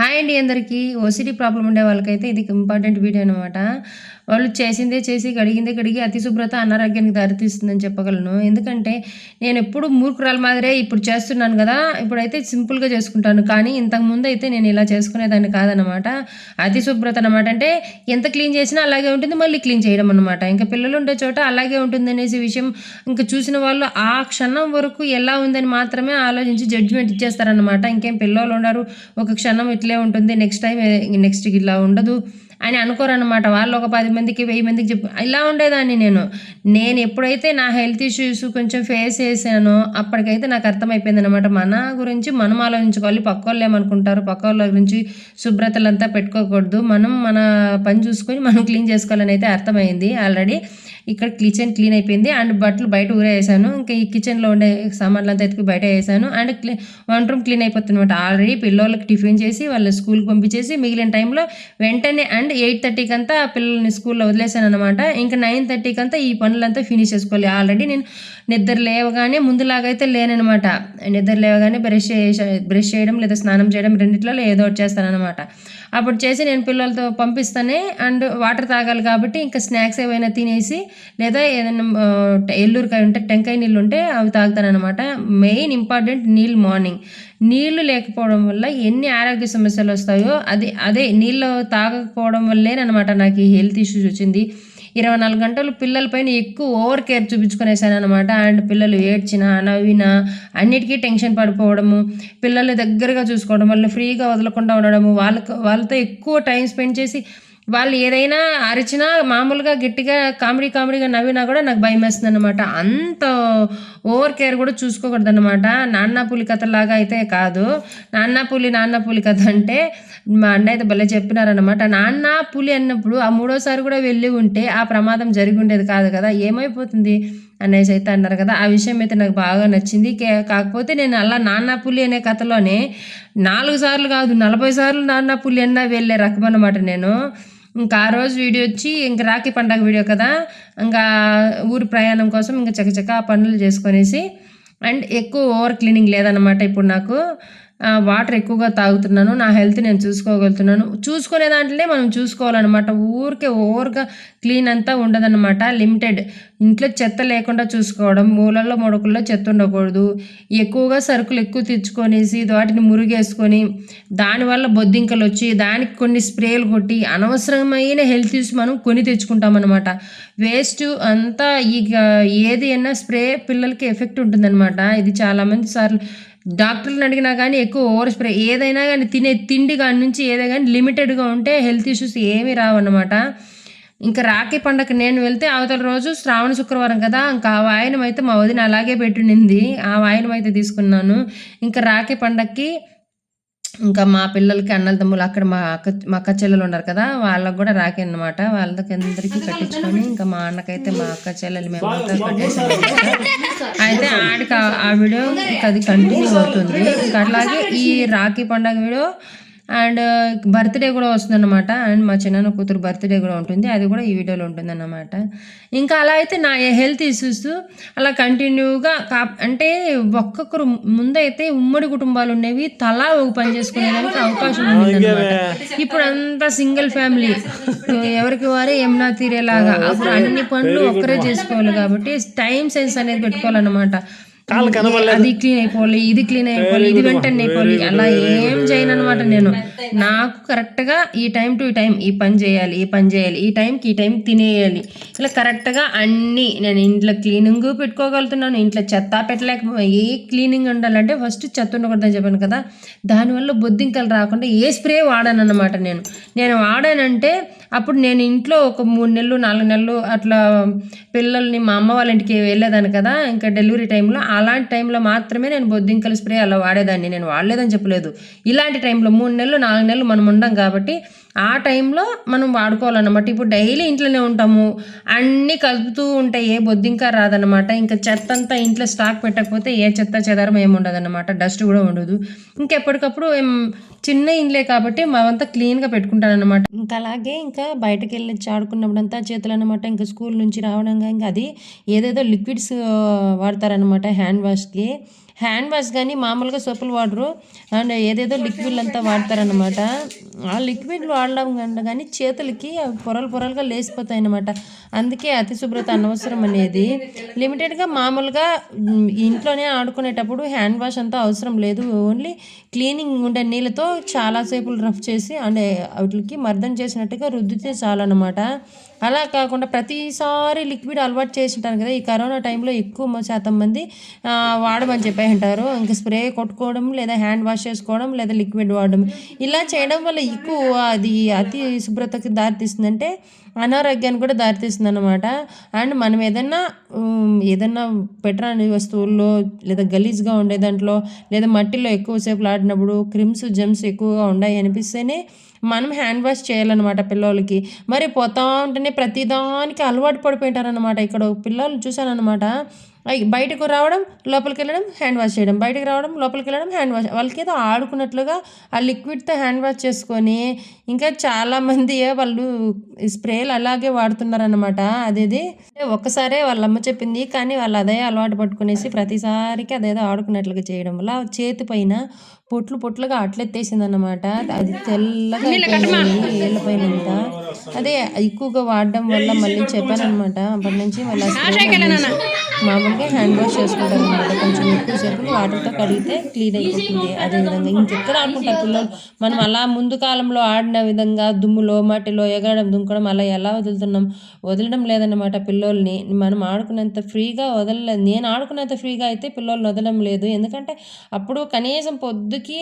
Hi అండి అందరికీ. OCD problem ఉండే వాళ్ళకైతే ఇది ఇంపార్టెంట్ వీడియో అనమాట. వాళ్ళు చేసిందే చేసి, కడిగిందే కడిగి అతి శుభ్రత అనారోగ్యానికి దారితీస్తుందని చెప్పగలను. ఎందుకంటే నేనెప్పుడు మూర్ఖురాలు మాదిరే ఇప్పుడు చేస్తున్నాను గదా! ఇప్పుడైతే సింపుల్‌గా చేసుకుంటాను. కానీ ఇంతకుముందయితే నేను ఇలా చేసుకునేదాన్ని కాదనమాట. అతి శుభ్రత అనమాట. అంటే ఎంత క్లీన్ చేసినా అలాగే ఉంటుంది. మళ్ళీ క్లీన్ చేయడం అనమాట. ఇంక పిల్లలుండే చోట అలాగే ఉంటుందనేసి విషయం ఇంక చూసిన వాళ్ళు ఆ క్షణం వరకు ఎలా ఉందని మాత్రమే ఆలోచించి జడ్జ్‌మెంట్ ఇచ్చేస్తారనమాట. ఇంకేం పిల్లోలుండరు. ఒక క్షణం ఇట్లే ఉంటుంది. నెక్స్ట్ టైమ్ నెక్స్ట్‌కి ఇలా ఉండదు అని అనుకోరనమాట. వాళ్ళు ఒక 10 మందికి, 1000 మందికి ఇలా ఉండేదాన్ని నేను. నేను ఎప్పుడైతే నా హెల్త్ ఇష్యూస్ కొంచెం ఫేస్ చేశానో అప్పటికైతే నాకు అర్థమైపోయిందనమాట. మన గురించి మనం ఆలోచించుకోవాలి. పక్కోళ్ళు ఏమనుకుంటారు, పక్కోళ్ళ గురించి శుభ్రతలంతా పెట్టుకోకూడదు. మనం మన పని చూసుకొని మనం క్లీన్ చేసుకోవాలని అయితే అర్థమైంది ఆల్రెడీ. ఇక్కడ కిచెన్ క్లీన్ అయిపోయింది. అండ్ బట్టలు బయట ఊరేసాను. ఇంకా ఈ కిచెన్‌లో ఉండే సామాన్లంతా ఎత్తుకు బయట ఏసాను. అండ్ వంట రూమ్ క్లీన్ అయిపోతుందనమాట. ఆల్రెడీ పిల్లోళ్ళకి టిఫిన్ చేసి, వాళ్ళని స్కూల్‌కి పంపించేసి, మిగిలిన టైంలో వెంటనే అండ్ 8:30 కంతా పిల్లల్ని స్కూల్‌లో వదిలేసాననమాట. ఇంక 9:30 కంతా ఈ పనులంతా ఫినిష్ చేసుకోవాలి. ఆల్రెడీ నేను నిద్ర లేవగానే ముందులాగైతే లేననమాట. నిద్ర లేవగానే బ్రష్ చేయడం లేదా స్నానం చేయడం రెండిట్లలో ఏదో ఒకటి చేస్తాననమాట. అప్పుడు చేసి నేను పిల్లలతో పంపిస్తానే అండ్ వాటర్ తాగాలి కాబట్టి ఇంకా స్నాక్స్ ఏవైనా తినేసి లేదా ఏదైనా ఎల్లూరికాయ ఉంటే టెంకాయ నీళ్ళు ఉంటే అవి తాగుతాననమాట. మెయిన్ ఇంపార్టెంట్ నీళ్ళు మార్నింగ్. నీళ్లు లేకపోవడం వల్ల ఎన్ని ఆరోగ్య సమస్యలు వస్తాయో అదే నీళ్ళు తాగకపోవడం వల్లేనమాట నాకు ఈ హెల్త్ ఇష్యూస్ వచ్చింది. 24 గంటలు పిల్లల పైన ఎక్కువ ఓవర్ కేర్ చూపించుకునేసాననమాట. అండ్ పిల్లలు ఏడ్చినా, నవ్వినా అన్నిటికీ టెన్షన్ పడిపోవడము, పిల్లల్ని దగ్గరగా చూసుకోవడం, వాళ్ళని ఫ్రీగా వదలకుండా ఉండడము, వాళ్ళతో ఎక్కువ టైం స్పెండ్ చేసి వాళ్ళు ఏదైనా అరిచినా మామూలుగా గట్టిగా కామెడీగా నవ్వినా కూడా నాకు భయమేస్తుందనమాట. అంత ఓవర్ కేర్ కూడా చూసుకోకూడదనమాట. నాన్న పులి కథలాగా అయితే కాదు. నాన్న పులి కథ అంటే మా అన్న అయితే భలే చెప్పినారనమాట. నాన్న పులి అన్నప్పుడు ఆ మూడోసారి కూడా వెళ్ళి ఉంటే ఆ ప్రమాదం జరిగి ఉండేది కాదు కదా, ఏమైపోతుంది అనేసి అయితే అన్నారు కదా. ఆ విషయం అయితే నాకు బాగా నచ్చింది. కాకపోతే నేను అలా నాన్న పులి అనే కథలోనే 4 సార్లు కాదు 40 సార్లు నాన్న పులి అన్నా వెళ్ళే రకం అనమాట నేను. ఇంకా ఆ రోజు వీడియో వచ్చి ఇంక రాఖీ పండగ వీడియో కదా, ఇంకా ఊరు ప్రయాణం కోసం ఇంకా చకచకా పనులు చేసుకొనేసి అండ్ ఎక్కువ ఓవర్ క్లీనింగ్ లేదనమాట ఇప్పుడు నాకు. వాటర్ ఎక్కువగా తాగుతున్నాను. నా హెల్త్ నేను చూసుకోగలుగుతున్నాను. చూసుకునే దాంట్లోనే మనం చూసుకోవాలన్నమాట. ఊరికే ఓవర్‌గా క్లీన్ అంతా ఉండదన్నమాట. లిమిటెడ్. ఇంట్లో చెత్త లేకుండా చూసుకోవడం. మూలల్లో, ముడకుల్లో చెత్త ఉండకూడదు. ఎక్కువగా సరుకులు ఎక్కువ తెచ్చుకొనేసి వాటిని మురిగేసుకొని దానివల్ల బొద్దింకలొచ్చి దానికి కొన్ని స్ప్రేలు కొట్టి అనవసరమైన హెల్త్ ఇష్యూస్ మనం కొని తెచ్చుకుంటామన్నమాట. వేస్ట్ అంతా ఏది అయినా స్ప్రే పిల్లలకి ఎఫెక్ట్ ఉంటుందన్నమాట. ఇది చాలామంది సార్లు డాక్టర్లను అడిగినా కానీ ఎక్కువ ఓవర్ స్ప్రే ఏదైనా కానీ తినే తిండి కాడి నుంచి ఏదైనా కానీ లిమిటెడ్గా ఉంటే హెల్త్ ఇష్యూస్ ఏమీ రావన్నమాట. ఇంకా రాఖీ పండగకి నేను వెళ్తే అవతల రోజు శ్రావణ శుక్రవారం కదా, ఇంకా ఆ వాయనం అయితే మా వదిన అలాగే పెట్టిండింది. ఆ వాయనం అయితే తీసుకున్నాను. ఇంకా రాఖీ పండగకి ఇంకా మా పిల్లలకి అన్నల తమ్ముళ్ళు అక్కడ మా అక్క చెల్లెలు ఉన్నారు కదా, వాళ్ళకి కూడా రాఖీ అనమాట. వాళ్ళకి అందరికీ కట్టించుకొని ఇంకా మా అన్నకైతే మా అక్క చెల్లెలు మేమంతా కట్టేసాము. అయితే ఆడికి ఆ వీడియో ఇంకా అది కంటిన్యూ అవుతుంది. ఇంకా అట్లాగే ఈ రాఖీ పండగ వీడియో అండ్ బర్త్డే కూడా వస్తుందన్నమాట. అండ్ మా చిన్న కూతురు బర్త్డే కూడా ఉంటుంది. అది కూడా ఈ వీడియోలో ఉంటుందన్నమాట. ఇంకా అలా అయితే నా హెల్త్ ఇష్యూస్ అలా కంటిన్యూగా అంటే ఒక్కొక్కరు ముందైతే ఉమ్మడి కుటుంబాలు ఉండేవి. తలా ఒక పని చేసుకునేదానికి అవకాశం ఉండిందన్నమాట. ఇప్పుడు అంతా సింగిల్ ఫ్యామిలీ, ఎవరికి వారే యమునా తీరేలాగా. అప్పుడు అన్ని పనులు ఒక్కరే చేసుకోవాలి కాబట్టి టైం సెన్స్ అనేది పెట్టుకోవాలన్నమాట. అది క్లీన్ అయిపోవాలి, ఇది క్లీన్ అయిపోవాలి, ఇది వెంటనే అయిపోవాలి, అలా ఏం చేయను అనమాట నేను. నాకు కరెక్ట్గా ఈ టైం టు ఈ టైం ఈ పని చేయాలి, ఈ టైంకి ఈ టైం తినేయాలి, ఇలా కరెక్ట్గా అన్నీ నేను ఇంట్లో క్లీనింగ్ పెట్టుకోగలుగుతున్నాను. ఇంట్లో చెత్త పెట్టలేకపో ఏ క్లీనింగ్ ఉండాలంటే ఫస్ట్ చెత్త ఉండకూడదని చెప్పాను కదా, దానివల్ల బొద్దింకలు రాకుండా ఏ స్ప్రే వాడాను అనమాట. నేను వాడానంటే అప్పుడు నేను ఇంట్లో ఒక 3 నెలలు 4 నెలలు అట్లా పిల్లల్ని మా అమ్మ వాళ్ళ ఇంటికి వెళ్ళేదాన్ని కదా, ఇంకా డెలివరీ టైంలో అలాంటి టైంలో మాత్రమే నేను బొద్దింకల స్ప్రే అలా వాడేదాన్ని. నేను వాడలేదని చెప్పలేదు. ఇలాంటి టైంలో 3 నెలలు 4 నెలలు మనం ఉండం కాబట్టి ఆ టైంలో మనం వాడుకోవాలన్నమాట. ఇప్పుడు డైలీ ఇంట్లోనే ఉంటాము, అన్నీ కలుపుతూ ఉంటాయి, ఏ బొద్దింక రాదన్నమాట. ఇంకా చెత్త అంతా ఇంట్లో స్టాక్ పెట్టకపోతే ఏ చెత్త చెదారం ఏమి ఉండదన్నమాట, డస్ట్ కూడా ఉండదు. ఇంకెప్పటికప్పుడు చిన్న ఇండ్లే కాబట్టి మావంతా క్లీన్గా పెట్టుకుంటానన్నమాట. ఇంకా అలాగే ఇంకా బయటకు వెళ్ళి ఆడుకున్నప్పుడంతా చేతులు అనమాట. ఇంకా స్కూల్ నుంచి రావడంగా ఇంకా అది ఏదేదో లిక్విడ్స్ వాడతారనమాట హ్యాండ్ వాష్కి. హ్యాండ్ వాష్ కానీ మామూలుగా సోపులు వాడరు అండ్ ఏదేదో లిక్విడ్ అంతా వాడతారనమాట. ఆ లిక్విడ్ వాడడం కంటే కానీ చేతులకి పొరలుగా లేసిపోతాయి అన్నమాట. అందుకే అతి శుభ్రత అనవసరం అనేది. లిమిటెడ్గా మామూలుగా ఇంట్లోనే ఆడుకునేటప్పుడు హ్యాండ్ వాష్ అంతా అవసరం లేదు. ఓన్లీ క్లీనింగ్ ఉండే నీళ్ళతో చాలాసేపు రఫ్ చేసి అంటే వాటికి మర్దన చేసినట్టుగా రుద్దితే చాలన్నమాట. అలా కాకుండా ప్రతిసారి లిక్విడ్ అలవాటు చేసి ఉంటారు కదా. ఈ కరోనా టైంలో ఎక్కువ శాతం మంది వాడమని చెప్పి అంటారు. ఇంకా స్ప్రే కొట్టుకోవడం లేదా హ్యాండ్ వాష్ చేసుకోవడం లేదా లిక్విడ్ వాడడం ఇలా చేయడం వల్ల ఎక్కువ అది అతి శుభ్రతకి దారితీస్తుందంటే అనారోగ్యానికి కూడా దారితీస్తుంది అనమాట. అండ్ మనం ఏదన్నా పెట్టరాని వస్తువుల్లో లేదా గలీజ్గా ఉండే దాంట్లో లేదా మట్టిలో ఎక్కువసేపు ఆడినప్పుడు క్రిమ్స్ జెమ్స్ ఎక్కువగా ఉన్నాయి అనిపిస్తేనే మనం హ్యాండ్ వాష్ చేయాలన్నమాట పిల్లలకి. మరి పోతా ఉంటేనే ప్రతిదానికి అలవాటు పడిపోయింటారనమాట. ఇక్కడ పిల్లలు చూశానమాట, బయటకు రావడం లోపలికి వెళ్ళడం హ్యాండ్ వాష్ చేయడం, బయటకు రావడం లోపలికి వెళ్ళడం హ్యాండ్ వాష్, వాళ్ళకి ఏదో ఆడుకున్నట్లుగా ఆ లిక్విడ్తో హ్యాండ్ వాష్ చేసుకొని ఇంకా చాలామంది వాళ్ళు స్ప్రేలు అలాగే వాడుతున్నారనమాట. అదేది ఒక్కసారే వాళ్ళ అమ్మ చెప్పింది కానీ వాళ్ళు అదే అలవాటు పట్టుకునేసి ప్రతిసారికి అదేదో ఆడుకున్నట్లుగా చేయడం వల్ల చేతి పైన పొట్లుగా అట్లెత్తేసింది అనమాట. అది తెల్లగా ఏళ్ళ పైన అంతా అదే ఎక్కువగా వాడడం వల్ల మళ్ళీ చెప్పాను అనమాట. అప్పటి నుంచి మళ్ళీ మామూలుగా హ్యాండ్ వాష్ చేసుకుంటారు అనమాట. కొంచెం ఎక్కువసేపు వాటర్తో కడిగితే క్లీన్ అయిపోతుంది. అదేవిధంగా ఇంకెక్కడ ఆడుకుంటారు పిల్లలు. మనం అలా ముందు కాలంలో ఆడిన విధంగా దుమ్ములో మట్టిలో ఎగరడం దుంకడం అలా ఎలా వదలడం లేదన్నమాట పిల్లోల్ని. మనం ఆడుకునేంత ఫ్రీగా వదలలేదు. నేను ఆడుకునేంత ఫ్రీగా అయితే పిల్లల్ని వదలడం లేదు. ఎందుకంటే అప్పుడు కనీసం పొద్దుకి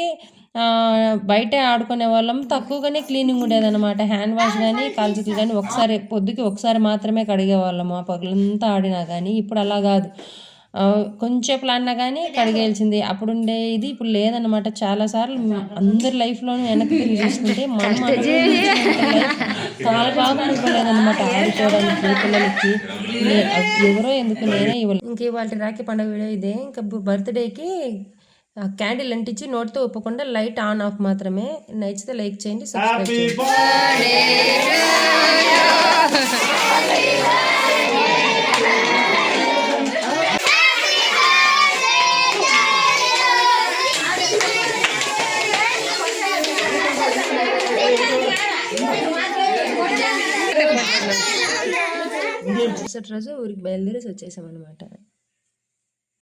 బయటే ఆడుకునే వాళ్ళం, తక్కువగానే క్లీనింగ్ ఉండేదన్నమాట. హ్యాండ్ వాష్ కానీ కాల్చేతులు కానీ పొద్దుకి ఒకసారి మాత్రమే కడిగేవాళ్ళము ఆ పగలంతా ఆడినా కానీ. ఇప్పుడు అలా కాదు, కొంచెంసేపు ఆడినా కానీ కడిగేయాల్సిందే. అప్పుడు ఉండే ఇది ఇప్పుడు లేదన్నమాట. చాలాసార్లు అందరి లైఫ్లోనూ వెనక్కి తిరిగి చూసుకుంటే మనం చాలా బాగా అనుకోలేదన్నమాట ఆడుకోవడానికి పిల్లలకి. ఎవరో ఎందుకు నేనే ఇవ్వలేదు. ఇంక ఇవాళ రాఖీ పండుగ వీడియో ఇదే. ఇంకా బర్త్డేకి క్యాండిల్ అంటించి నోట్తో ఒప్పకుండా లైట్ ఆన్ ఆఫ్ మాత్రమే. నచ్చితే లైక్ చేయండి, సబ్స్క్రైబ్ చేయండి. రోజు ఊరికి బయలుదేరేసి వచ్చేసాం అనమాట.